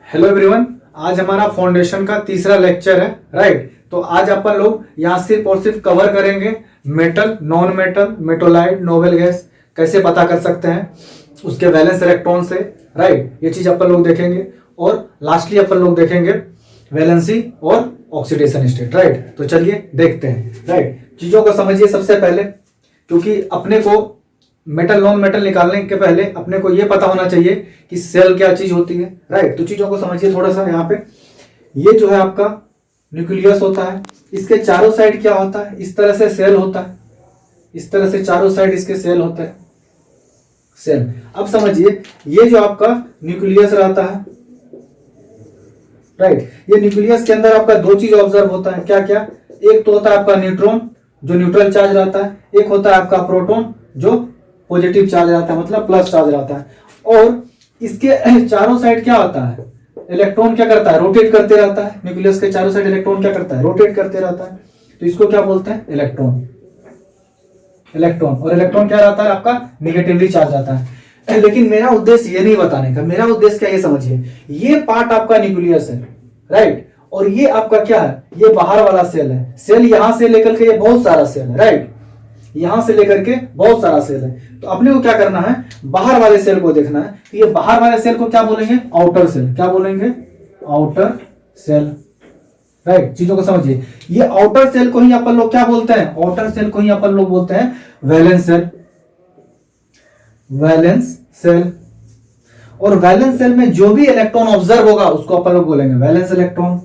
Hello everyone. आज हमारा foundation का तीसरा लेक्चर है, राइट। तो आज अपन लोग यहाँ सिर्फ और सिर्फ कवर करेंगे metal, non metal, मेटोलाइट, noble gas कैसे पता कर सकते हैं, उसके वैलेंस इलेक्ट्रॉन से, राइट। ये चीज अपन लोग देखेंगे और लास्टली अपन लोग देखेंगे वैलेंसी और ऑक्सीडेशन स्टेट, राइट। तो चलिए देखते हैं, राइट। चीजों को समझिए सबसे पहले, क्योंकि अपने को मेटल नॉन मेटल निकालने के पहले अपने को यह पता होना चाहिए कि सेल क्या चीज होती है, राइट। तो चीजों को समझिए थोड़ा सा। यहाँ पे ये जो है आपका न्यूक्लियस होता है, इसके चारों साइड क्या होता है, इस तरह से सेल होता है, इस तरह से चारों साइड इसके सेल होता है, सेल। अब समझिए ये जो आपका न्यूक्लियस रहता है, राइट। ये न्यूक्लियस के अंदर आपका दो चीज ऑब्जर्व होता है, क्या क्या। एक तो होता है आपका न्यूट्रॉन जो न्यूट्रल चार्ज रहता है, एक होता है आपका प्रोटॉन जो पॉजिटिव चार्ज रहता है, मतलब प्लस चार्ज रहता है। और इसके चारों साइड क्या होता है, इलेक्ट्रॉन क्या करता है, रोटेट करते रहता है। न्यूक्लियस के चारों साइड इलेक्ट्रॉन क्या करता है, रोटेट करते रहता है। तो इसको क्या बोलते हैं, इलेक्ट्रॉन। इलेक्ट्रॉन, और इलेक्ट्रॉन क्या रहता है आपका, निगेटिवली चार्ज रहता है। लेकिन मेरा उद्देश्य ये नहीं बताने का, मेरा उद्देश्य क्या, ये समझिए। ये पार्ट आपका न्यूक्लियस है, राइट। और ये आपका क्या है, ये बाहर वाला सेल है। सेल यहां से लेकर के ये बहुत सारा सेल है, राइट। यहां से लेकर के बहुत सारा सेल है। तो अपने को क्या करना है, बाहर वाले सेल को देखना है। तो ये बाहर वाले सेल को क्या बोलेंगे, आउटर सेल। क्या बोलेंगे, आउटर सेल, राइट। चीजों को समझिए। ये आउटर सेल को ही अपन लोग क्या बोलते हैं, आउटर सेल को ही अपन लोग बोलते हैं वैलेंस सेल। Valence shell. और वैलेंस सेल में जो भी इलेक्ट्रॉन ऑब्जर्व होगा उसको अपन लोग बोलेंगे valence electron.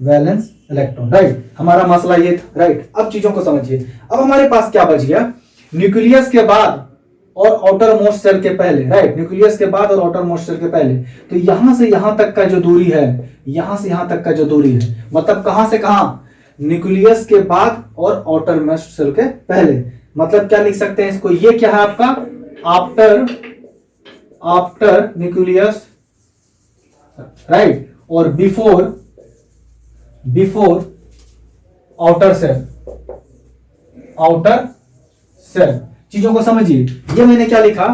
Valence electron, right. हमारा मसला ये था, राइट। अब चीजों को समझिए। अब हमारे पास क्या बच गया, न्यूक्लियस के बाद और आउटर मोस्ट सेल के पहले, राइट। न्यूक्लियस के बाद और आउटर मोस्ट सेल के पहले। तो यहां से यहां तक का जो दूरी है, यहां से यहां तक का जो दूरी है, मतलब कहां से कहां, न्यूक्लियस के बाद और आउटर मोस्ट सेल के पहले। मतलब क्या लिख सकते हैं इसको, ये क्या है आपका, आफ्टर न्यूक्लियस, राइट। और before outer cell. Outer cell, चीजों को समझिए। ये मैंने क्या लिखा,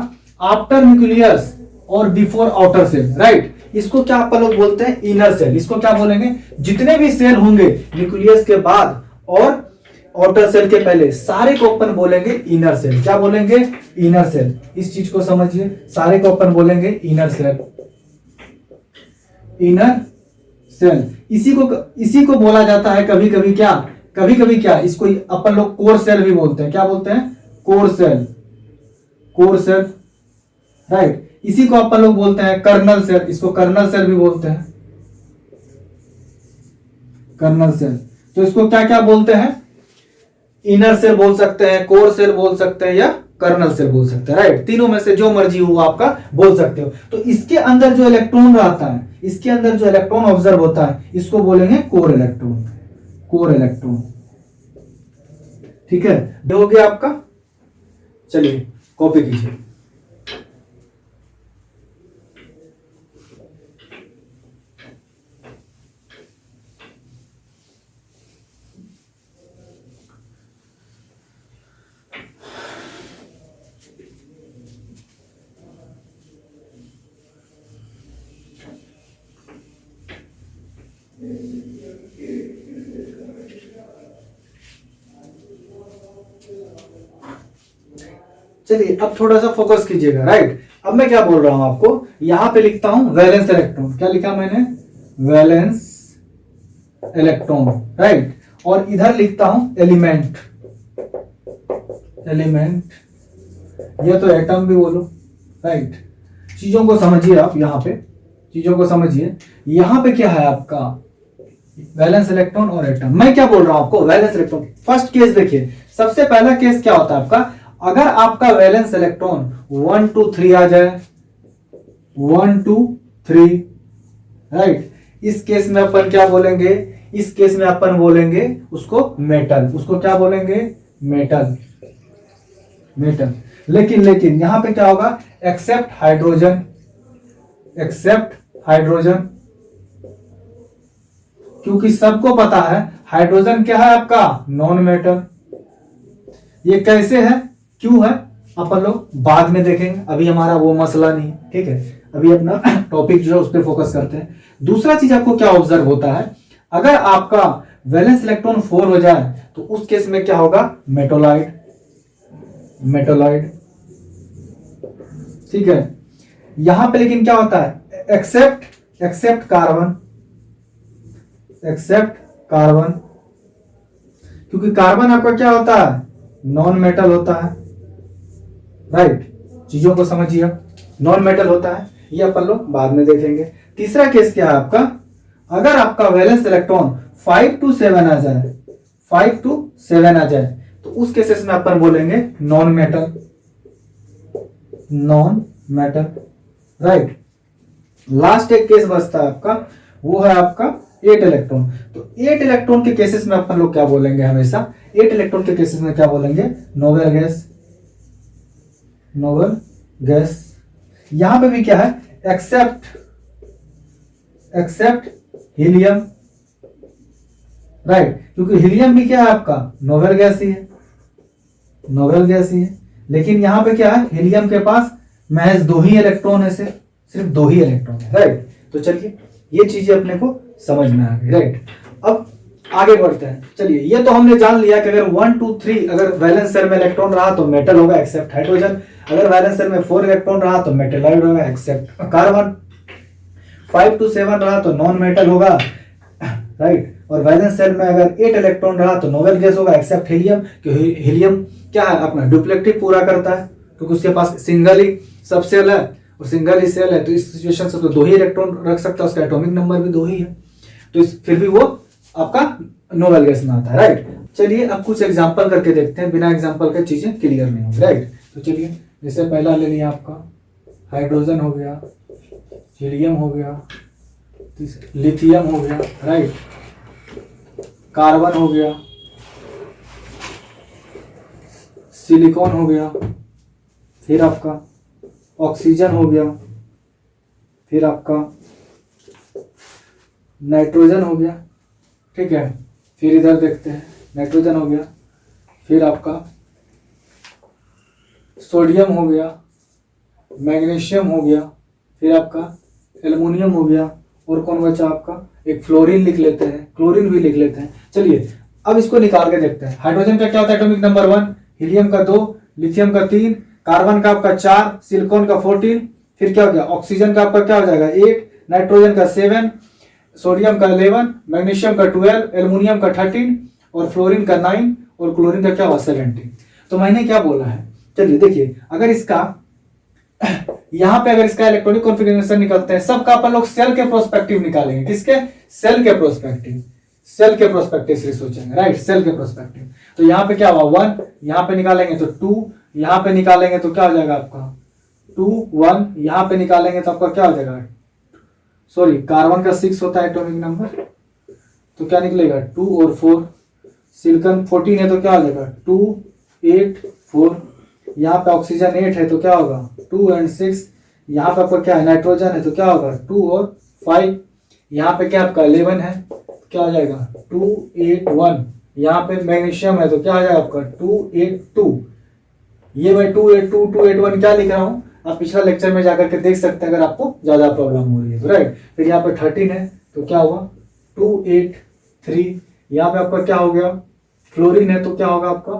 आफ्टर न्यूक्लियस और बिफोर आउटर सेल, राइट। इसको क्या अपन लोग बोलते हैं, इनर सेल। इसको क्या बोलेंगे, जितने भी सेल होंगे न्यूक्लियस के बाद और आउटर सेल के पहले, सारे को अपन बोलेंगे इनर सेल। क्या बोलेंगे, इनर सेल। इस चीज को समझिए, सारे को अपन बोलेंगे इनर सेल। Inner cell. इसी को बोला जाता है कभी कभी क्या, इसको अपन लोग कोर सेल भी बोलते हैं। क्या बोलते हैं, core cell. Core cell, right. इसी को अपन लोग बोलते हैं कर्नल सेल। इसको कर्नल सेल भी बोलते हैं, कर्नल सेल। तो इसको क्या क्या बोलते हैं, इनर सेल बोल सकते हैं, कोर सेल बोल सकते हैं, या कर्नल सेल बोल सकते हैं, राइट। तीनों में से जो मर्जी हो आपका बोल सकते हो। तो इसके अंदर जो इलेक्ट्रॉन रहता है, इसके अंदर जो इलेक्ट्रॉन ऑब्जर्व होता है, इसको बोलेंगे कोर इलेक्ट्रॉन। कोर इलेक्ट्रॉन, ठीक है। हो गया आपका। चलिए कॉपी कीजिए। चलिए अब थोड़ा सा फोकस कीजिएगा, राइट। अब मैं क्या बोल रहा हूं आपको, यहां पे लिखता हूं वैलेंस इलेक्ट्रॉन। क्या लिखा मैंने, वैलेंस इलेक्ट्रॉन, राइट। और इधर लिखता हूं एलिमेंट। एलिमेंट, ये तो एटम भी बोलो, राइट। चीजों को समझिए आप, यहां पे चीजों को समझिए। यहां पे क्या है आपका, वैलेंस इलेक्ट्रॉन और एटम। मैं क्या बोल रहा हूं आपको, वैलेंस इलेक्ट्रॉन। फर्स्ट केस देखिए, सबसे पहला केस क्या होता है आपका, अगर आपका वैलेंस इलेक्ट्रॉन 1 2 3 आ जाए, 1 2 3, राइट। इस केस में अपन क्या बोलेंगे, इस केस में अपन बोलेंगे उसको मेटल। उसको क्या बोलेंगे, मेटल। मेटल। लेकिन यहां पे क्या होगा, एक्सेप्ट हाइड्रोजन। एक्सेप्ट हाइड्रोजन, क्योंकि सबको पता है हाइड्रोजन क्या है आपका, नॉन मेटल। ये कैसे है, क्यों है, अपन लोग बाद में देखेंगे, अभी हमारा वो मसला नहीं, ठीक है। अभी अपना टॉपिक जो है उस पर फोकस करते हैं। दूसरा चीज आपको क्या ऑब्जर्व होता है, अगर आपका वैलेंस इलेक्ट्रॉन 4 हो जाए तो उस केस में क्या होगा, मेटोलाइट, मेटोलाइट, ठीक है। यहां पे लेकिन क्या होता है, एक्सेप्ट कार्बन, एक्सेप्ट कार्बन, क्योंकि कार्बन आपका क्या होता है, नॉन मेटल होता है, राइट। चीजों को समझिए, नॉन मेटल होता है, ये अपन लोग बाद में देखेंगे। तीसरा केस क्या है आपका, अगर आपका वैलेंस इलेक्ट्रॉन 5 to 7 आ जाए, 5 to 7 आ जाए तो उस केसेस में अपन बोलेंगे non metal, non metal, right. Last एक केस बचता है आपका, वो है आपका 8 इलेक्ट्रॉन। तो 8 इलेक्ट्रॉन के केसेस में अपन लोग क्या बोलेंगे, हमेशा 8 इलेक्ट्रॉन के केसेस में क्या बोलेंगे, नोबल गैस, नोबल गैस। यहां पे भी क्या है, एक्सेप्ट हीलियम, राइट, क्योंकि हीलियम भी क्या है आपका, नोबल गैस ही है, नोबल गैस ही है। लेकिन यहां पे क्या है, हीलियम के पास महज 2 ही इलेक्ट्रॉन है, सिर्फ 2 ही इलेक्ट्रॉन है, राइट। तो चलिए ये चीजें अपने को समझ में आ गई, राइट। अब आगे बढ़ते हैं। चलिए ये तो हमने जान लिया कि अगर 1 2 3 अगर वैलेंस शेल में इलेक्ट्रॉन रहा तो मेटल होगा एक्सेप्ट हाइड्रोजन, अगर वैलेंस शेल में 4 इलेक्ट्रॉन रहा तो मेटेलॉइड होगा एक्सेप्ट कार्बन, 5 to 7 रहा तो नॉन मेटल होगा, राइट। और वैलेंस शेल में अगर 8 इलेक्ट्रॉन रहा तो नोबल गैस होगा एक्सेप्ट हीलियम, क्योंकि हीलियम क्या है, अपना डुप्लेक्टिव पूरा करता है, क्योंकि उसके पास सिंगल ही सब सेल है और सिंगल ही सेल है, तो इस सिचुएशन से तो 2 ही इलेक्ट्रॉन रख सकता है, उसका एटॉमिक नंबर भी 2 ही है, तो फिर भी वो आपका नोबल गैस में आता है, राइट। चलिए अब कुछ एग्जांपल करके देखते हैं, बिना एग्जांपल के चीजें क्लियर नहीं होगी, राइट। तो चलिए जैसे पहला ले लिया आपका हाइड्रोजन हो गया, हीलियम हो गया, लिथियम हो गया, राइट, कार्बन हो गया, सिलिकॉन हो गया, फिर आपका ऑक्सीजन हो गया, फिर आपका नाइट्रोजन हो गया, ठीक है। फिर इधर देखते हैं, नाइट्रोजन हो गया, फिर आपका सोडियम हो गया, मैग्नीशियम हो गया, फिर आपका एल्युमिनियम हो गया, और कौन बचा आपका, एक फ्लोरीन लिख लेते हैं, क्लोरीन भी लिख लेते हैं। चलिए अब इसको निकाल के देखते हैं। हाइड्रोजन का क्या होता है, एटॉमिक नंबर 1, हीलियम का 2, लिथियम का 3, कार्बन का आपका 4, सिलिकॉन का 14, फिर क्या हो गया, ऑक्सीजन का आपका क्या हो जाएगा 8, नाइट्रोजन का 7, सोडियम का 11, मैग्नीशियम का 12, एल्युमिनियम का 13 और फ्लोरीन का 9 और क्लोरीन का क्या हुआ 17। तो मैंने क्या बोला है, चलिए देखिए, अगर इसका यहां पे अगर इसका इलेक्ट्रॉनिक कॉन्फ़िगरेशन निकालते हैं, सबका अपन लोग सेल के प्रोस्पेक्टिव निकालेंगे, किसके, सेल के प्रोस्पेक्टिव, सेल के प्रोस्पेक्टिव से सोचेंगे, राइट, सेल के प्रोस्पेक्टिव। तो यहाँ पे क्या हुआ 1, यहाँ पे निकालेंगे तो 2, यहाँ पे निकालेंगे तो क्या हो जाएगा आपका 2 1, यहाँ पे निकालेंगे तो आपका क्या हो जाएगा, सॉरी कार्बन का 6 होता है एटॉमिक नंबर, तो क्या निकलेगा 2 और 4, सिलिकॉन 14 है तो क्या हो जाएगा 2 8 4, यहाँ पे ऑक्सीजन 8 है तो क्या होगा 2 और 6, यहाँ पे आपका क्या है नाइट्रोजन है तो क्या होगा 2 और 5, यहाँ पे क्या आपका 11 है, क्या हो जाएगा 2 8 1, यहाँ पे मैग्नीशियम है तो क्या हो जाएगा आपका 2 8 2। ये मैं 2 8 2 2 8 1 क्या लिख रहा हूँ, आप पिछला लेक्चर में जाकर के देख सकते हैं अगर आपको ज्यादा प्रॉब्लम हो रही है तो, राइट। फिर यहाँ पे 13 है तो क्या हुआ 2 8 3, यहाँ पे आपका क्या हो गया फ्लोरीन है तो क्या होगा आपका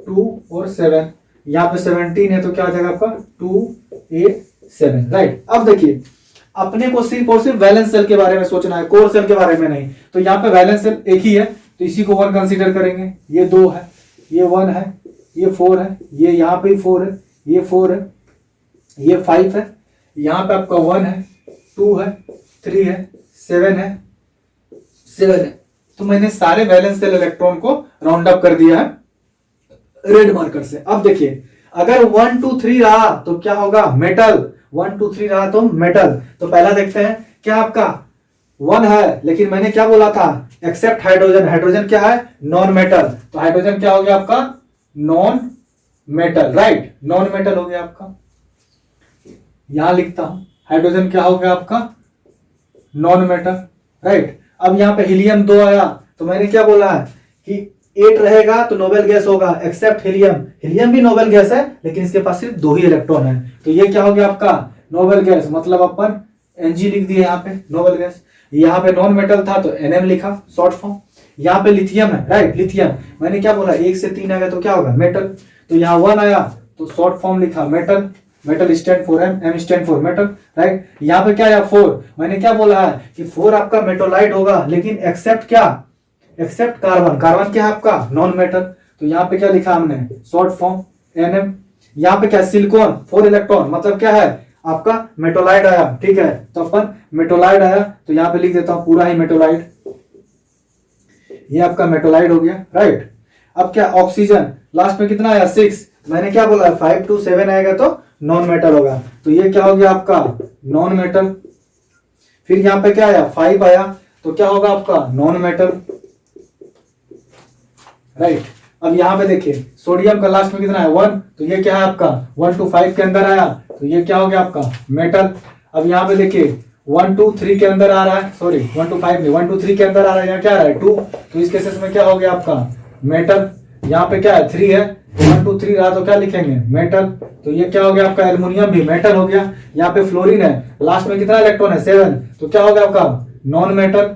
2 और 7, यहाँ पे 17 है तो क्या आ जाएगा आपका 2 8 7, राइट। अब देखिए अपने को सिर्फ और सिर्फ वैलेंस सेल के बारे में सोचना है, कोर सेल के बारे में नहीं। तो यहाँ पे वैलेंस सेल एक ही है तो इसी को 1 कंसीडर करेंगे, ये 2 है, ये 1 है, ये 4 है, ये यहाँ पे 4 है, ये 4 है, ये 5 है, यहाँ पे आपका 1 है, 2 है, 3 है, 7 है, 7 है। तो मैंने सारे वैलेंस सेल इलेक्ट्रॉन को राउंड अप कर दिया है रेड मार्कर से। अब देखिए अगर 1 2 3 रहा तो क्या होगा मेटल, 1 2 3 रहा तो मेटल। तो पहला देखते हैं क्या आपका 1 है, लेकिन मैंने क्या बोला था एक्सेप्ट हाइड्रोजन, हाइड्रोजन क्या है नॉन मेटल, तो हाइड्रोजन क्या हो गया आपका non metal, right, non metal हो गया आपका। यहां लिखता हूं हाइड्रोजन क्या हो गया आपका नॉन मेटल, राइट। अब यहां पे हीलियम 2 आया तो मैंने क्या बोला है कि 8 रहेगा तो नोबेल गैस होगा एक्सेप्ट हीलियम, हीलियम भी नोबेल गैस है लेकिन इसके पास सिर्फ 2 ही इलेक्ट्रॉन है, तो ये क्या हो गया आपका नोबल गैस मतलब अपन Ng लिख दिए यहाँ पे नोबल गैस। यहाँ पे नॉन मेटल था तो Nm लिखा शॉर्ट फॉर्म। यहाँ पे लिथियम है, राइट, लिथियम मैंने क्या बोला 1 से 3 आएगा तो क्या होगा मेटल, तो यहाँ 1 आया तो शॉर्ट फॉर्म लिखा metal, metal stand for M stand for metal, right. यहाँ पे क्या आया 4, मैंने क्या बोला है कि 4 आपका मेटोलाइट होगा, लेकिन एक्सेप्ट क्या, एक्सेप्ट कार्बन, कार्बन क्या है आपका नॉन मेटल, तो यहाँ पे क्या लिखा हमने शॉर्ट फॉर्म Nm। यहाँ पे क्या सिलिकॉन 4 इलेक्ट्रॉन मतलब क्या है आपका मेटोलाइट आया, ठीक है, तो अपन मेटोलाइट आया तो यहाँ पे लिख देता हूं पूरा ही मेटोलाइट, ये आपका मेटोलाइट हो गया, राइट। अब क्या ऑक्सीजन लास्ट में कितना आया 6, मैंने क्या बोला 5 to 7 आएगा तो नॉन मेटल होगा, तो ये क्या हो गया आपका नॉन मेटल। फिर यहाँ पे क्या आया 5 आया तो क्या होगा आपका नॉन मेटल, राइट। अब यहाँ पे देखिए सोडियम का लास्ट में कितना है 1, तो ये क्या है आपका 1 to 5 के अंदर आया तो ये क्या हो गया आपका मेटल। अब यहाँ पे देखिए 1 to 3 के अंदर आ रहा है, सॉरी 1 to 5 नहीं 1 to 3 के अंदर आ रहा है, यहाँ क्या आ रहा है 2, तो इस केसेस में क्या हो गया आपका मेटल। यहाँ पे क्या है 3 है, 1 to 3 रहा तो क्या लिखेंगे मेटल, तो ये क्या हो गया आपका एल्युमिनियम भी मेटल हो गया। यहाँ पे फ्लोरीन है लास्ट में कितना इलेक्ट्रॉन है 7, तो क्या हो गया आपका नॉन मेटल,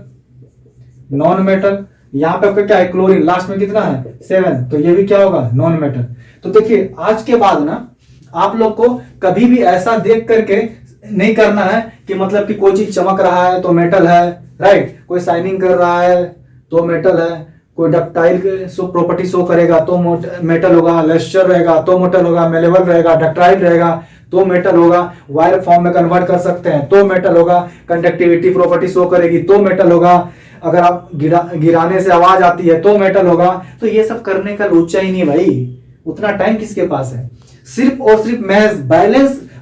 नॉन मेटल। यहाँ पे आपका क्या है क्लोरीन लास्ट में कितना है 7, तो ये भी क्या होगा नॉन मेटल। तो देखिए आज के बाद ना आप लोग को कभी भी ऐसा देख करके नहीं करना है कि मतलब कि कोई चीज चमक रहा है तो मेटल है, राइट, कोई शाइनिंग कर रहा है तो मेटल है, कोई डक्टाइल प्रॉपर्टी शो करेगा तो मेटल होगा, लेस्चर रहेगा तो मेटल होगा, मेलेबल रहेगा, डक्टाइल रहेगा तो मेटल होगा, वायर फॉर्म में कन्वर्ट कर सकते हैं तो मेटल होगा, कंडक्टिविटी प्रॉपर्टी शो करेगी तो मेटल होगा, अगर आप गिराने से आवाज आती है तो मेटल होगा। तो ये सब करने का लोचा ही नहीं भाई, उतना टाइम किसके पास है। सिर्फ और सिर्फ महज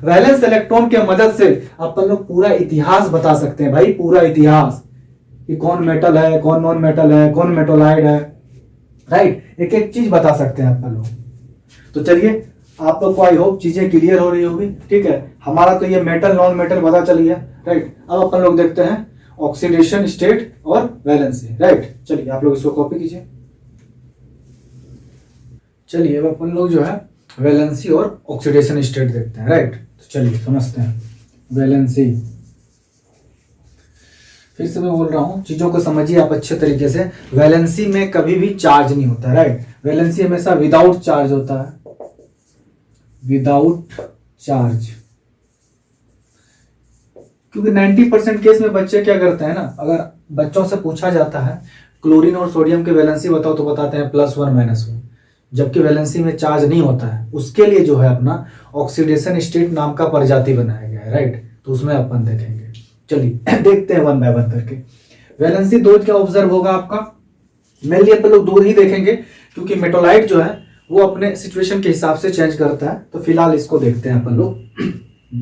वैलेंस इलेक्ट्रॉन के मदद से अपन लोग पूरा इतिहास बता सकते हैं भाई, पूरा इतिहास कि कौन मेटल है, कौन नॉन मेटल है, कौन मेटोलाइड है, राइट, एक एक चीज बता सकते हैं अपन लोग। तो चलिए आप लोग को आई होप चीजें क्लियर हो रही होगी, ठीक है। हमारा तो ये मेटल नॉन मेटल पता चल गया, राइट। अब अपन लोग देखते हैं ऑक्सीडेशन स्टेट और वैलेंसी, राइट। चलिए आप लोग इसको कॉपी कीजिए। चलिए अब अपन लोग जो है वैलेंसी और ऑक्सीडेशन स्टेट देखते हैं, राइट। तो चलिए समझते हैं वैलेंसी। फिर से मैं बोल रहा हूं चीजों को समझिए आप अच्छे तरीके से। वैलेंसी में कभी भी चार्ज नहीं होता, राइट। वैलेंसी हमेशा विदाउट चार्ज होता है, विदाउट चार्ज। क्योंकि 90% केस में बच्चे क्या करते हैं ना, अगर बच्चों से पूछा जाता है क्लोरीन और सोडियम की वैलेंसी बताओ तो बताते हैं +1 -1, जबकि वैलेंसी में चार्ज नहीं होता है। उसके लिए जो है अपना ऑक्सीडेशन स्टेट नाम का प्रजाति बनाया गया है, राइट। तो उसमें अपन देखेंगे। चलिए देखते हैं 1 बाय 1 करके। वैलेंसी 2 क्या ऑब्जर्व होगा आपका, मेनली अपन लोग 2 ही देखेंगे क्योंकि मेटोलाइट जो है वो अपने सिचुएशन के हिसाब से चेंज करता है, तो फिलहाल इसको देखते हैं अपन लोग,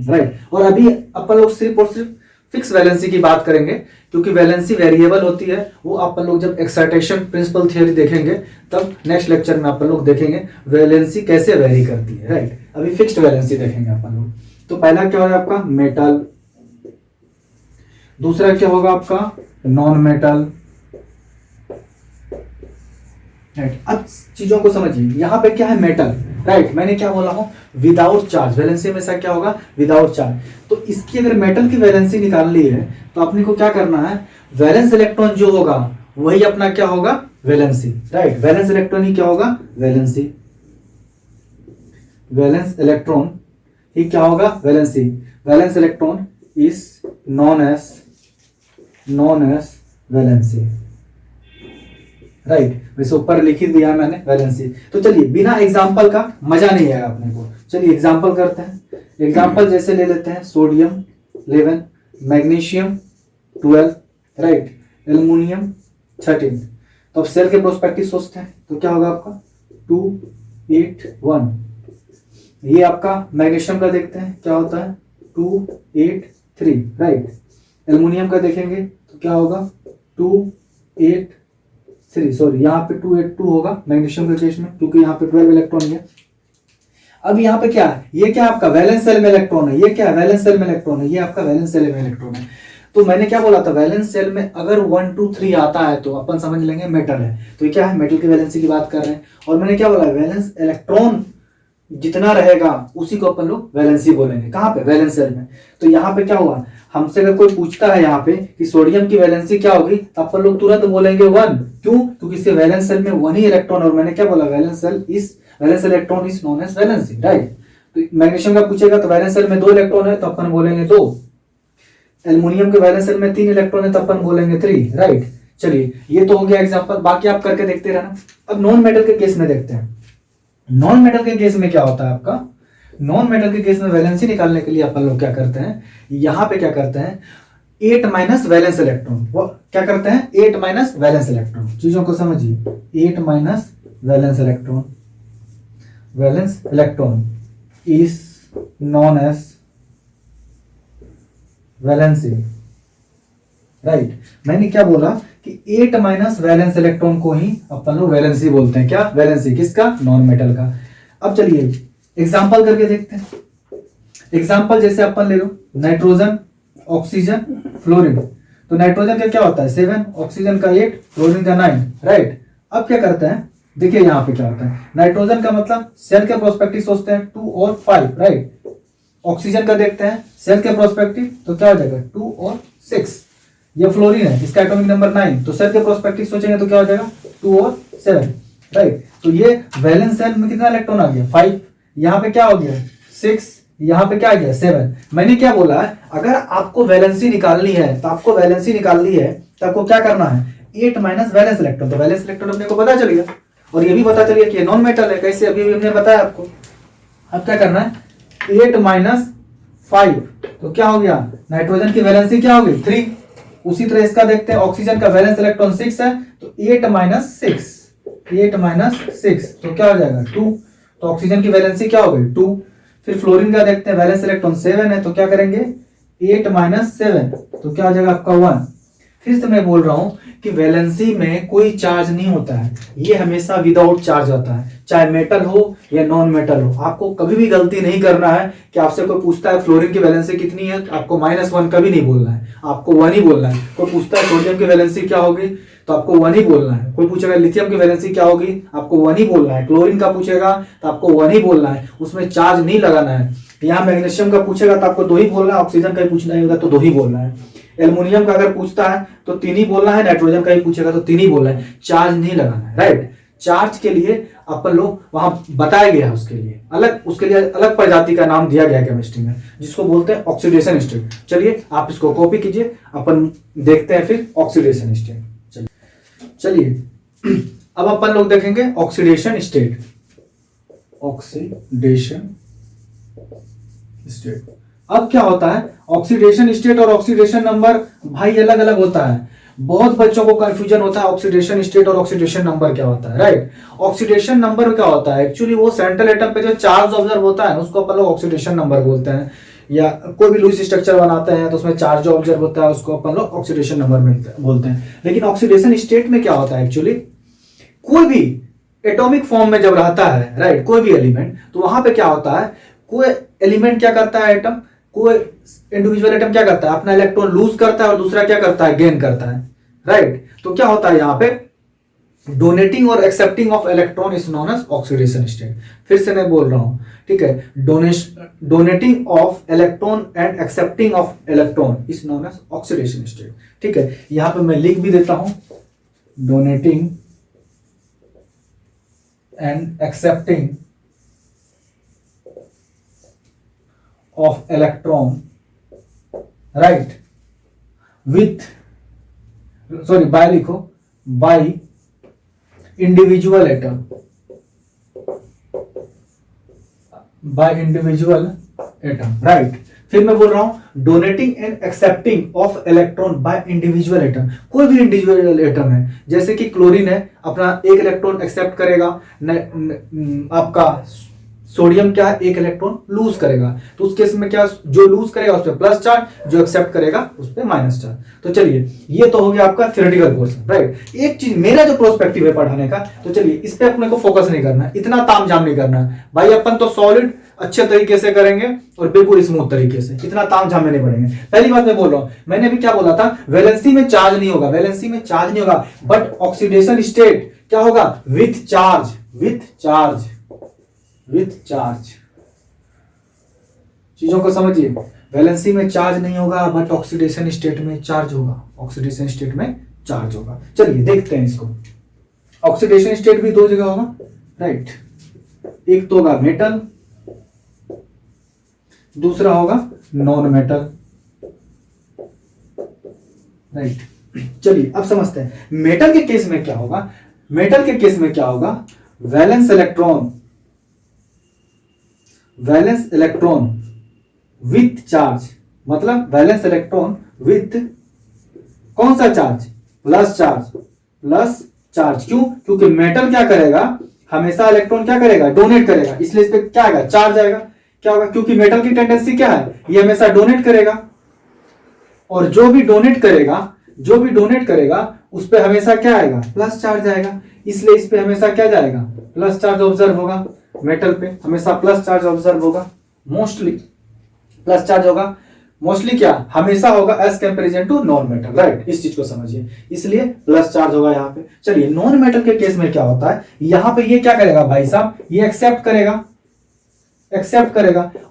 राइट। और अभी अपन लोग सिर्फ और सिर्फ फिक्स वैलेंसी की बात करेंगे क्योंकि वैलेंसी वेरिएबल होती है, वो अपन लोग जब एक्साइटेशन प्रिंसिपल थियरी देखेंगे तब नेक्स्ट लेक्चर में अपन लोग देखेंगे वैलेंसी कैसे वेरी करती है, राइट। अभी फिक्स्ड वैलेंसी देखेंगे अपन लोग। तो पहला क्या होगा आपका मेटल, दूसरा क्या होगा आपका नॉन मेटल, राइट। अब चीजों को समझिए, यहां पे क्या है मेटल, राइट। मैंने क्या बोला हूं विदाउट चार्ज, वैलेंसी में क्या होगा विदाउट चार्ज। तो इसकी अगर मेटल की वैलेंसी निकालनी है तो अपने को क्या करना है, वैलेंस इलेक्ट्रॉन जो होगा वही अपना क्या होगा वैलेंसी, राइट। वैलेंस इलेक्ट्रॉन ही क्या होगा वैलेंसी, वैलेंस इलेक्ट्रॉन ही क्या होगा valency. Valence electron is known as valency, right. वैसे ऊपर लिख ही दिया मैंने वैलेंसी। तो चलिए बिना एग्जांपल का मजा नहीं आएगा अपने को, चलिए एग्जांपल करते हैं। एग्जांपल जैसे ले लेते हैं सोडियम 11, मैग्नीशियम 12, राइट, एल्युमिनियम 13। तो अब सेल के प्रोस्पेक्टिव सोचते हैं तो क्या होगा आपका 2 8 1। ये आपका मैग्नीशियम का देखते हैं क्या होता है 2 8 3, राइट। एल्युमिनियम का देखेंगे तो क्या होगा 2 8 3, सॉरी यहाँ पे 2 8 2 होगा मैग्नीशियम के केस में क्योंकि यहाँ पे 12 इलेक्ट्रॉन है। अब यहाँ पे क्या है, ये क्या आपका वैलेंस सेल में इलेक्ट्रॉन है, ये क्या है वैलेंस सेल में इलेक्ट्रॉन है, ये आपका वैलेंस सेल में इलेक्ट्रॉन है। तो मैंने क्या बोला था वैलेंस सेल में अगर 1 2 3 आता है तो अपन समझ लेंगे मेटल है। तो ये क्या है मेटल की वैलेंसी की बात कर रहे हैं। और मैंने क्या बोला वैलेंस इलेक्ट्रॉन जितना रहेगा उसी को अपन लोग वैलेंसी बोलेंगे। कहाँ पे? वैलेंस सेल में। तो यहाँ पे क्या हुआ, हमसे अगर कोई पूछता है यहाँ पे कि सोडियम की वैलेंसी क्या होगी, तो अपन लोग तुरंत बोलेंगे 1। क्यों? क्योंकि इसके वैलेंस सेल में 1 ही इलेक्ट्रॉन, और मैंने क्या बोला, valence electron is known as valency, right. तो मैग्नीशियम का पूछेगा तो वैलेंस सेल में 2 इलेक्ट्रॉन है तो अपन बोलेंगे 2। एल्युमिनियम के वैलेंस सेल में 3 इलेक्ट्रॉन है तो अपन बोलेंगे 3, राइट। चलिए ये तो हो गया एग्जांपल, बाकी आप करके देखते रहना। अब नॉन मेटल के केस में देखते हैं। नॉन मेटल के केस में क्या होता है आपका, नॉन मेटल के केस में वैलेंसी निकालने के लिए अपन लोग क्या करते हैं, यहाँ पे क्या करते हैं, 8 माइनस वैलेंस इलेक्ट्रॉन। वो क्या करते हैं, 8 माइनस वैलेंस इलेक्ट्रॉन। चीजों को समझिए, 8 minus valence electron is known as valency, right. मैंने क्या बोला कि 8 माइनस वैलेंस इलेक्ट्रॉन को ही अपन लोग वैलेंसी बोलते हैं। क्या? वैलेंसी। किसका? नॉन मेटल का। अब चलिए एग्जांपल करके देखते हैं। एग्जांपल जैसे अपन ले लो, नाइट्रोजन, ऑक्सीजन, फ्लोरीन। तो नाइट्रोजन का क्या होता है 7, ऑक्सीजन का 8, फ्लोरीन का 9, राइट। अब क्या करते हैं, देखिए यहाँ पे क्या होता है, नाइट्रोजन का मतलब सेल के प्रोस्पेक्टिव सोचते हैं 2 और 5, राइट। ऑक्सीजन का देखते हैं सेल के प्रोस्पेक्टिव तो क्या हो जाएगा 2 और 6। ये फ्लोरीन है, इसका एटॉमिक नंबर 9, तो सेल के प्रोस्पेक्टिव सोचेंगे तो क्या हो जाएगा 2 और 7, राइट। तो ये वैलेंस सेल में कितना इलेक्ट्रॉन आ गया 5, यहाँ पे क्या हो गया 6, यहाँ पे क्या आ गया 7। मैंने क्या बोला है, अगर आपको वैलेंसी निकालनी है तो आपको क्या करना है, 8 माइनस वैलेंस इलेक्ट्रॉन। तो वैलेंस इलेक्ट्रॉन अपने को पता चल गया, और ये भी पता चल गया कि नॉन मेटल है। कैसे? अभी हमने बताया आपको। अब क्या करना है, 8 माइनस 5 तो क्या हो गया, नाइट्रोजन की वैलेंसी क्या होगी 3। उसी तरह इसका देखते हैं, ऑक्सीजन का वैलेंस इलेक्ट्रॉन 6 है तो 8 माइनस 6 तो क्या हो जाएगा 2। तो ऑक्सीजन की वैलेंसी क्या हो गई 2। फिर फ्लोरीन का देखते हैं, वैलेंस इलेक्ट्रॉन 7 है तो क्या करेंगे 8 माइनस 7 तो क्या हो जाएगा आपका 1। फिर से मैं बोल रहा हूं कि वैलेंसी में कोई चार्ज नहीं होता है, ये हमेशा विदाउट चार्ज होता है, चाहे मेटल हो या नॉन मेटल हो। आपको कभी भी गलती नहीं करना है कि आपसे कोई पूछता है फ्लोरीन की वैलेंसी कितनी है तो आपको -1 कभी नहीं बोलना है, आपको 1 ही बोलना है। कोई पूछता है सोडियम की वैलेंसी क्या होगी तो आपको 1 ही बोलना है। कोई पूछेगा लिथियम की वैलेंसी क्या होगी, आपको 1 ही बोलना है। क्लोरीन का पूछेगा तो आपको 1 ही बोलना है, उसमें चार्ज नहीं लगाना है। यहाँ मैग्नीशियम का पूछेगा तो आपको 2 ही बोलना है, ऑक्सीजन का ही पूछना होगा तो 2 ही बोलना है। एल्युमिनियम का अगर पूछता है तो 3 ही बोलना है, नाइट्रोजन का ही पूछेगा तो 3 ही बोलना है, चार्ज नहीं लगाना है, राइट। चार्ज के लिए अपन लोग वहां बताया गया है, उसके लिए अलग प्रजाति का नाम दिया गया है केमिस्ट्री में, जिसको बोलते हैं ऑक्सीडेशन स्टेट। चलिए आप इसको कॉपी कीजिए, अपन देखते हैं फिर ऑक्सीडेशन स्टेट। चलिए अब अपन लोग देखेंगे ऑक्सीडेशन स्टेट। अब क्या होता है, ऑक्सीडेशन स्टेट और ऑक्सीडेशन नंबर भाई अलग अलग होता है। बहुत बच्चों को कंफ्यूजन होता है ऑक्सीडेशन स्टेट और ऑक्सीडेशन नंबर क्या होता है, राइट। ऑक्सीडेशन नंबर क्या होता है, एक्चुअली वो सेंट्रल एटम पे जो चार्ज ऑब्जर्व होता है उसको अपन लोग ऑक्सीडेशन नंबर बोलते हैं। या कोई भी लुईस स्ट्रक्चर बनाते हैं तो उसमें चार्ज जो ऑब्जर्व होता है उसको अपन लोग ऑक्सीडेशन नंबर बोलते हैं। लेकिन ऑक्सीडेशन स्टेट में क्या होता है, एक्चुअली कोई भी एटॉमिक फॉर्म में जब रहता है, राइट, कोई भी एलिमेंट, तो वहां पे क्या होता है, कोई एलिमेंट क्या करता है, एटम, कोई इंडिविजुअल एटम क्या करता है, अपना इलेक्ट्रॉन लूज करता है और दूसरा क्या करता है, गेन करता है, राइट। तो क्या होता है यहाँ पे, डोनेटिंग और accepting of electron is known as oxidation state. फिर से मैं बोल रहा हूं, ठीक है, donating of electron and accepting of electron is known as oxidation state. ठीक है, यहां पे मैं लिख भी देता हूं, donating and accepting of electron, right, by लिखो, by individual atom, right। फिर मैं बोल रहा हूं donating and accepting of electron by individual atom. कोई भी इंडिविजुअल एटम है, जैसे कि क्लोरीन है, अपना एक इलेक्ट्रॉन एक्सेप्ट करेगा, आपका सोडियम क्या है, एक इलेक्ट्रॉन लूज करेगा, तो उस केस में क्या, जो लूज करेगा उस पर प्लस चार्ज, जो एक्सेप्ट करेगा उस पर माइनस चार्ज। तो चलिए ये तो हो गया आपका थ्योरेटिकल पोर्शन, राइट। एक चीज मेरा जो प्रोस्पेक्टिव है पढ़ाने का, तो चलिए इस पे अपने को फोकस नहीं करना है, इतना तामझाम नहीं करना है भाई। अपन तो सॉलिड अच्छे तरीके से करेंगे और बिल्कुल स्मूथ तरीके से, इतना तामझाम में नहीं पड़ेंगे। पहली बात मैं बोल रहा हूं, मैंने भी क्या बोला था, वैलेंसी में चार्ज नहीं होगा, बट ऑक्सीडेशन स्टेट क्या होगा, विथ चार्ज। With charge. चीजों को समझिए, वैलेंसी में चार्ज नहीं होगा बट ऑक्सीडेशन स्टेट में चार्ज होगा, ऑक्सीडेशन स्टेट में चार्ज होगा। चलिए देखते हैं इसको। ऑक्सीडेशन स्टेट भी दो जगह होगा, राइट। एक तो होगा मेटल, दूसरा होगा नॉन मेटल, राइट। चलिए अब समझते हैं मेटल के केस में क्या होगा। मेटल के केस में क्या होगा, वैलेंस इलेक्ट्रॉन विथ चार्ज, मतलब वैलेंस इलेक्ट्रॉन विथ कौन सा चार्ज, प्लस चार्ज। क्यों? क्योंकि मेटल क्या करेगा, हमेशा इलेक्ट्रॉन क्या करेगा, डोनेट करेगा, इसलिए इस पे क्या आएगा, चार्ज आएगा। क्या होगा, क्योंकि मेटल की टेंडेंसी क्या है, ये हमेशा डोनेट करेगा, और जो भी डोनेट करेगा उस पे हमेशा क्या आएगा, प्लस चार्ज आएगा, इसलिए इस पे हमेशा क्या जाएगा, प्लस चार्ज ऑब्जर्व होगा। मेटल पे हमेशा प्लस चार्ज ऑब्जर्व होगा, मोस्टली प्लस चार्ज होगा, मोस्टली क्या, हमेशा होगा as comparison to non metal, right. इस चीज को समझिए, इसलिए प्लस चार्ज होगा यहाँ पे। चलिए नॉन मेटल के केस में क्या होता है, यहाँ पे ये क्या करेगा भाई साहब, ये एक्सेप्ट करेगा,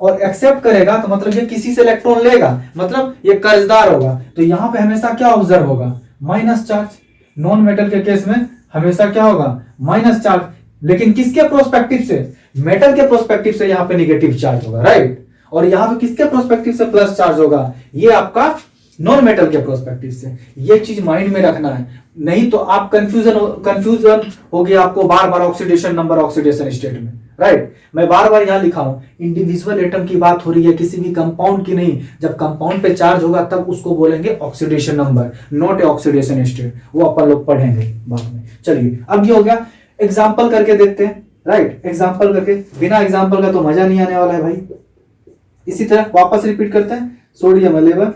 और एक्सेप्ट करेगा तो मतलब ये किसी से इलेक्ट्रॉन लेगा, मतलब ये कर्जदार होगा, तो यहाँ पे हमेशा क्या ऑब्जर्व होगा, माइनस चार्ज। नॉन मेटल के केस में हमेशा क्या होगा, माइनस चार्ज, लेकिन किसके प्रोस्पेक्टिव से, मेटल के प्रोस्पेक्टिव से यहाँ पे निगेटिव चार्ज होगा, राइट। और यहाँ पे किसके प्रोस्पेक्टिव से प्लस चार्ज होगा, ये आपका नॉन मेटल के प्रोस्पेक्टिव से। ये चीज माइंड में रखना है, नहीं तो आप कंफ्यूजन हो गया आपको बार बार ऑक्सीडेशन नंबर, ऑक्सीडेशन स्टेट में, राइट। मैं बार बार यहां लिखा हूं, इंडिविजुअल एटम की बात हो रही है, किसी भी कंपाउंड की नहीं। जब कंपाउंड पे चार्ज होगा तब उसको बोलेंगे oxidation number, not a oxidation state, वो अपन लोग पढ़ेंगे बाद में। चलिए अब ये हो गया, एग्जाम्पल करके देखते हैं, राइट। एग्जाम्पल करके, बिना एग्जाम्पल का तो मजा नहीं आने वाला है भाई। इसी तरह वापस रिपीट करते हैं, सोडियम 11,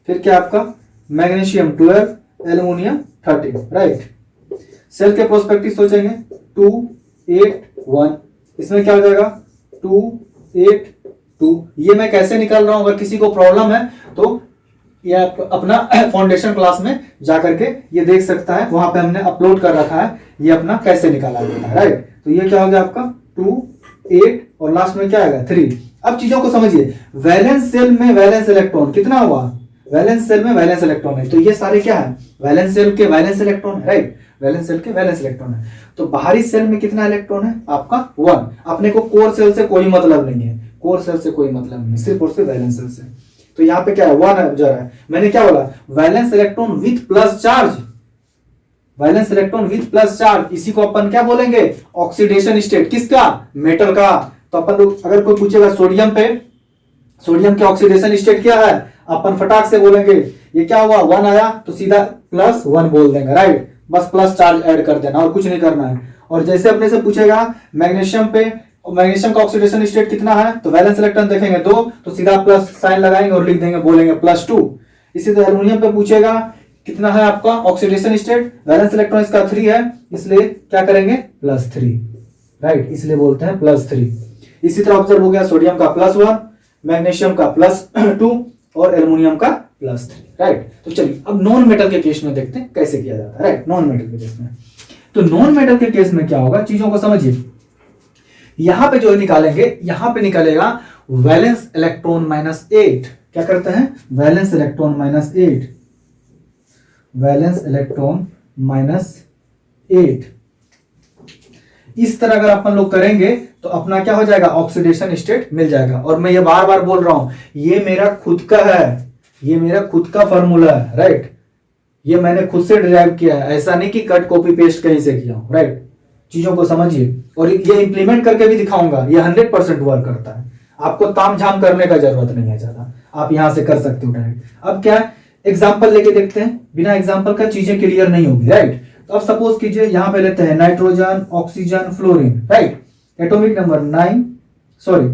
फिर क्या आपका मैग्नीशियम 12, एल्युमिनियम 13, राइट। सेल के प्रोस्पेक्टिव सोचेंगे 2 8 1, इसमें क्या हो जाएगा 2 8 2। ये मैं कैसे निकाल रहा हूं, अगर किसी को प्रॉब्लम है तो ये आप अपना फाउंडेशन क्लास में जाकर के ये देख सकता है, वहां पे हमने अपलोड कर रखा है, ये अपना कैसे निकाला जाता है, राइट। तो ये क्या हो गया आपका 2 8 और लास्ट में क्या आएगा 3। अब चीजों को समझिए, वैलेंस सेल में वैलेंस इलेक्ट्रॉन कितना हुआ, वैलेंस सेल में वैलेंस इलेक्ट्रॉन है, तो ये सारे क्या है, वैलेंस सेल के वैलेंस इलेक्ट्रॉन है, राइट। वैलेंस सेल के वैलेंस इलेक्ट्रॉन है, तो बाहरी सेल में कितना इलेक्ट्रॉन है आपका 1। अपने को कोर सेल से कोई मतलब नहीं है, कोर सेल से कोई मतलब नहीं, सिर्फ और सिर्फ वैलेंस सेल से। तो यहाँ पे क्या है 1 जा रहा है। मैंने क्या बोला, valence electron with plus charge, valence electron with plus charge, इसी को अपन क्या बोलेंगे, ऑक्सीडेशन स्टेट। किसका, मेटल का। तो अपन लोग अगर कोई पूछेगा सोडियम पे, सोडियम के ऑक्सीडेशन स्टेट क्या है, अपन फटाक से बोलेंगे ये क्या हुआ 1 आया, तो सीधा +1 बोल देंगे, राइट। बस प्लस चार्ज ऐड कर देना और कुछ नहीं करना है। और जैसे अपने से पूछेगा मैग्नीशियम पे, मैग्नीशियम का ऑक्सीडेशन स्टेट कितना है, तो वैलेंस इलेक्ट्रॉन देखेंगे 2, तो सीधा प्लस साइन लगाएंगे और लिख देंगे, बोलेंगे +2। इसी तरह एल्युमिनियम पे पूछेगा कितना है आपका ऑक्सीडेशन स्टेट, वैलेंस इलेक्ट्रॉन इसका 3 है, इसलिए क्या करेंगे +3, राइट, इसलिए बोलते हैं +3। इसी तरह ऑब्जर्व हो गया सोडियम का +1, मैग्नीशियम का +2 और एल्युमिनियम का +3, राइट। तो चलिए अब नॉन मेटल के केस में देखते हैं कैसे किया जाता है, राइट। नॉन मेटल के केस में, तो नॉन मेटल के केस में क्या होगा, चीजों को समझिए। यहां पे जो निकालेंगे, यहां पे निकलेगा वैलेंस इलेक्ट्रॉन -8। क्या करते हैं, वैलेंस इलेक्ट्रॉन -8, वैलेंस इलेक्ट्रॉन -8। इस तरह अगर अपन लोग करेंगे तो अपना क्या हो जाएगा, ऑक्सीडेशन स्टेट मिल जाएगा। और मैं ये बार बार बोल रहा हूं, ये मेरा खुद का है, ये मेरा खुद का फॉर्मूला है, राइट। ये मैंने खुद से डिराइव किया है, ऐसा नहीं कि कट कॉपी पेस्ट कहीं से किया हूं, राइट। चीजों को समझिए, और ये इंप्लीमेंट करके भी दिखाऊंगा, ये 100% वर्क करता है। आपको तामझाम करने का जरूरत नहीं है ज्यादा, आप यहां से कर सकते हो डायरेक्ट। अब क्या है, एग्जाम्पल लेके देखते हैं, बिना एग्जाम्पल का चीजें क्लियर नहीं होगी, राइट। तो अब सपोज कीजिए यहां पे लेते हैं nitrogen, oxygen, fluorine, right. Atomic number 9, sorry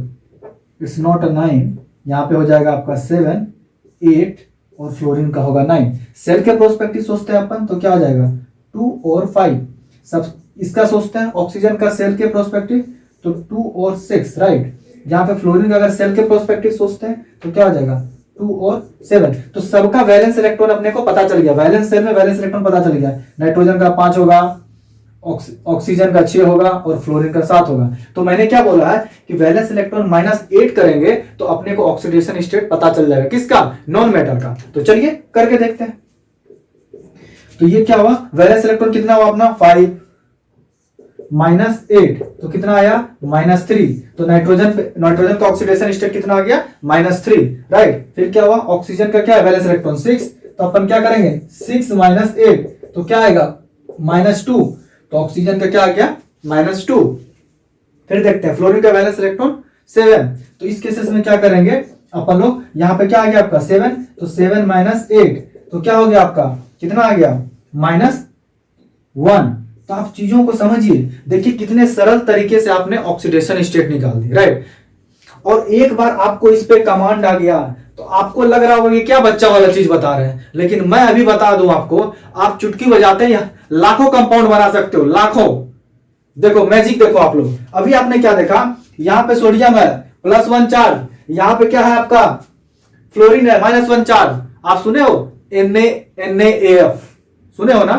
it's not a 9, यहां पे हो जाएगा आपका 7 8 और फ्लोरीन का होगा 9। सेल के प्रोस्पेक्टिव सोचते हैं अपन तो क्या हो जाएगा 2 और 5। सब इसका सोचते हैं ऑक्सीजन का सेल के प्रोस्पेक्टिव तो 2 और 6, राइट। जहां पे फ्लोरीन का अगर सेल के प्रोस्पेक्टिव सोचते हैं तो क्या हो जाएगा 2 और 7। तो सबका वैलेंस इलेक्ट्रॉन अपने को पता चल गया, वैलेंस सेल में वैलेंस इलेक्ट्रॉन पता चल गया। नाइट्रोजन का 5 होगा, ऑक्सीजन का 6 होगा और फ्लोरीन का 7 होगा। तो मैंने क्या बोला है कि वैलेंस इलेक्ट्रॉन -8 करेंगे तो अपने को ऑक्सीडेशन स्टेट पता चल जाएगा, किसका? नॉन मेटल का। तो चलिए करके देखते हैं। तो ये क्या हुआ, वैलेंस इलेक्ट्रॉन कितना हुआ अपना 5 -8 तो कितना आया -3। तो नाइट्रोजन का ऑक्सीडेशन स्टेट कितना आ गया -3, राइट। फिर क्या हुआ, ऑक्सीजन का क्या है वैलेंस इलेक्ट्रॉन 6, तो अपन क्या करेंगे 6 - 8 तो क्या आएगा -2, तो ऑक्सीजन का क्या आ गया -2। फिर देखते हैं फ्लोरीन का वैलेंस इलेक्ट्रॉन 7, तो इस केसेस में क्या करेंगे अपन लोग, यहां पे क्या आ गया आपका 7, तो 7 - 8 तो क्या हो गया आपका, कितना आ गया -1। तो आप चीजों को समझिए, देखिए कितने सरल तरीके से आपने ऑक्सीडेशन स्टेट निकाल दी, राइट। और एक बार आपको इस पे कमांड आ गया तो आपको लग रहा होगा कि क्या बच्चा वाला चीज बता रहे हैं, लेकिन मैं अभी बता दूं आपको, आप चुटकी बजाते हैं लाखों कंपाउंड बना सकते हो, लाखों। देखो मैजिक देखो आप लोग, अभी आपने क्या देखा, यहां पे सोडियम है +1 चार्ज, यहां पे क्या है आपका फ्लोरीन है -1 चार्ज। आप सुने हो NaNaAF, सुने हो ना।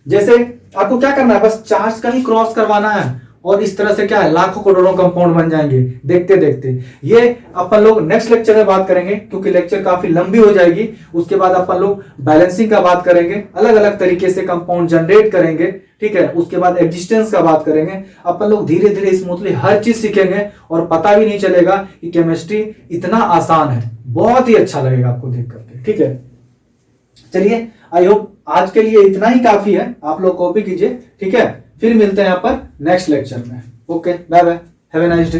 जैसे आपको क्या करना है, बस चार्ज का ही क्रॉस करवाना है और इस तरह से क्या है लाखों करोड़ों कंपाउंड बन जाएंगे देखते देखते। ये अपन लोग नेक्स्ट लेक्चर में बात करेंगे, क्योंकि लेक्चर काफी लंबी हो जाएगी। उसके बाद अपन लोग बैलेंसिंग का बात करेंगे, अलग अलग तरीके से कंपाउंड जनरेट करेंगे, ठीक है। उसके बाद एग्जिस्टेंस का बात करेंगे। अपन लोग धीरे धीरे स्मूथली हर चीज सीखेंगे और पता भी नहीं चलेगा कि केमिस्ट्री इतना आसान है, बहुत ही अच्छा लगेगा आपको देख करके, ठीक है। चलिए आई होप आज के लिए इतना ही काफी है, आप लोग कॉपी कीजिए, ठीक है। फिर मिलते हैं यहाँ पर नेक्स्ट लेक्चर में। Okay, bye bye, have a nice day.